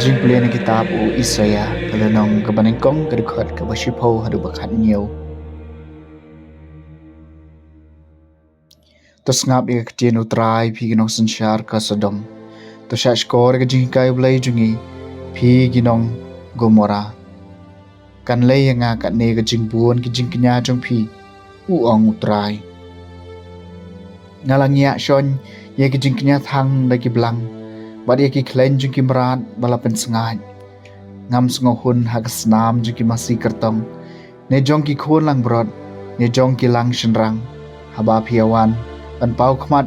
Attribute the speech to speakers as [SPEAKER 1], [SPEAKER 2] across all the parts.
[SPEAKER 1] jing pulih na kitab u Isaya kalanong kabanengkong kadukhat kabashipo hadu bakhat niyo. Tos ngap ika ketien utrai pi ginong sensyar ka Sodom. Tos shashkor ka jing kai ulay jungi pi ginong Gomora. Kan lay nga kat ne ka jing buon ki jing kenya jong pi uong utrai. Ngalang ya shon ye ki jing kenya thang da ki blang. Bad ye ki klen jing ki merat balapen sengai. Ngam sengohun hak senam jing ki masih kertong. Ne jong ki khon lang brod. Ne jong ki lang shenrang. Haba piawan. Ban pau khmat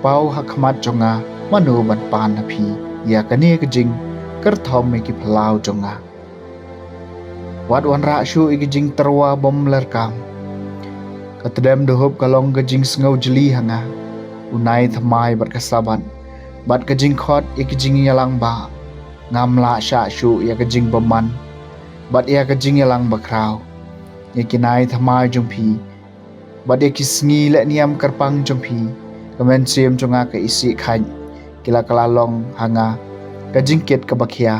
[SPEAKER 1] pau hak khmat jonga manu ban pan na phi ya kane ka jing kar thom me ki phalau jonga wat wan ra shu i ki jing terwa bom lerkam ka tedem dohop kalong ka jing sngo jeli hanga unai thamai bat ka saban bat ka jing khot i ki jing yalang ba ngam la sha shu ya ka jing baman bat ya ka jing yalang ba kraw ye ki nai thamai jong phi Bade kisngi le niam karpang jompi kamen sim jonga ka isi khan kila kalalong hanga ka jingket ka bakhia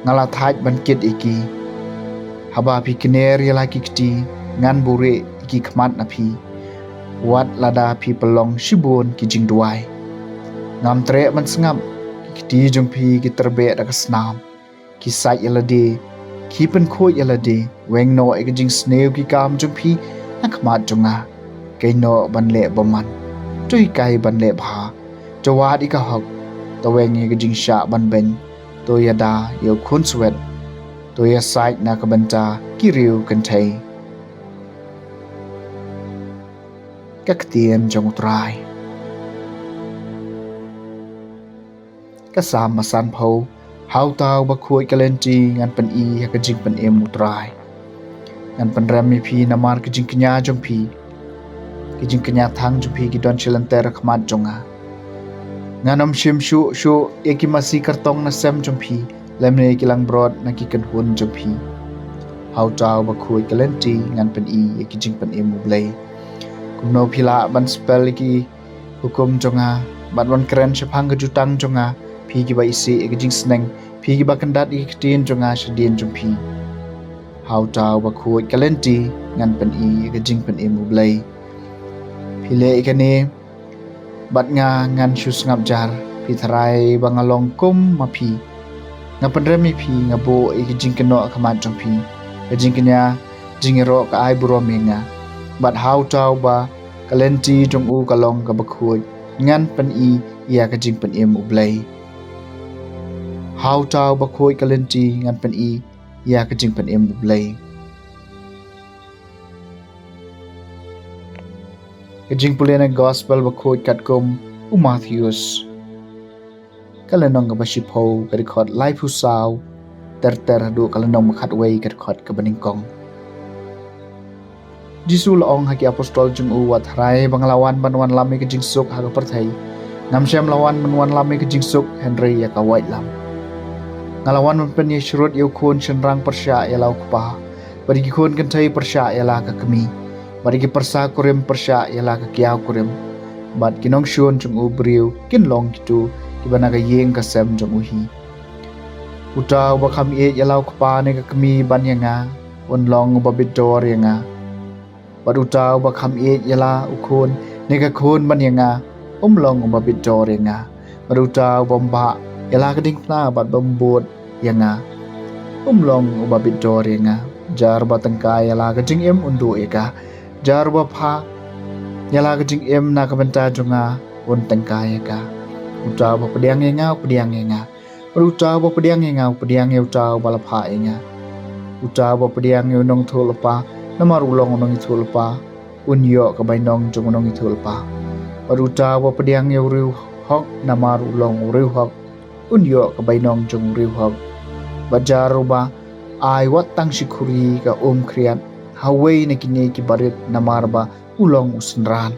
[SPEAKER 1] ngala thaj ban kit iki haba phi kiner yala ki kti ngan bure iki khmat na phi wat lada phi pelong shibun ki jingduai ngam tre man sngam kti jompi ki terbe da ka snam ki sai yala de ki pen kho yala de weng no ek jing sneu ki kam jompi khmat jonga kaino banle baman tui kai banle bha jawad ika hok tawengi ga jingsha ban ben to yada yo khun swet to ya site na ka banta kiriu kanthai kaktien jong utrai kasam masan pho hau tau ba khuai kalenti ngan pan i ha ka jing pan em utrai ngan penram mi phi namar ki jing kenya jong phi ki jing kenya thang jong phi ki don chilan ter khmat jonga nganom shim shu eki masi kartong na sem jong phi lemne ki lang brod na ki kan hun jong phi hau taw ba khui kalenti ngan pen i eki jing pen em blai kumno phila ban spell ki hukum jonga ban wan kren chapang ka jutang jonga phi ki ba isi eki jing sneng phi ki ba kandat eki tin jonga shadin jong phi Hau tau ba khuai kalenti ngan pen i ka jing pen emu blai phile ikane bat nga ngan shus ngap jar phi tharai bangalong kum ma phi nga pandre mi phi nga bo i ka jing kano khamat jong phi ka jing kanya jing ro ka ai buro menga bat hau tau ba kalenti jong u kalong ka ba khuai ngan pen i ya ka jing pen emu blai hau tau ba khuai kalenti ngan pen i ya ka jing pen em blai ka jing pulena gospel ba khoi kat kom u Matthews kalanong ba shipho ka record live hu saw ter do kalanong khat wei ka record ka baning kong jisul ong ha ki apostol jung u wat rai banglawan banwan lami ka jing suk ha ka parthai namshem lawan banwan lami ka jing suk Henry ya ka white lam ngalawan man pen ye shrut yo khon chenrang persya yalau kpa bari ki khon kan thai persya yala ka kami bari ki persa kurim persya yala ka kyaw kurim bat kinong shon chung u briu kin long kitu ki bana ka yeng ka sem chung u hi utaw ba kham e yalau kpa ne ka kami ban yanga on long ba bidor yanga bat utaw ba kham e yala u khon ne ka khon ban yanga long ba bidor yanga bat utaw bomba yala ka ding pla bat bambot yanga long uba bidor yanga jar ba tangka yala ka jing em undu eka jar ba pha yala ka jing em na ka banta jonga on tangka eka uta ba pediang yanga uta ba pediang uta ba la pha yanga uta ba pediang yo nong thol pa namar ulong nong thol pa unyo ka bai nong jong nong thol pa uta ba pediang yo riu hok namar ulong riu hok unyo ka bainong jong riu hok bajaruba ai wat tang shikuri ka kriat hawei na kini ki barit namarba ulong usnran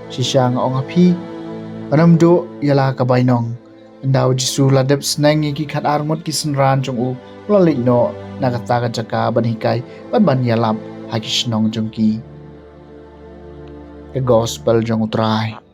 [SPEAKER 1] sisang ong api anamdo yala ka bainong ndaw jisu ladep snang ki khat armot ki snran jong u lolik no nakata ka jaka banikai ban yalam hakishnong jong ki the gospel jong utrai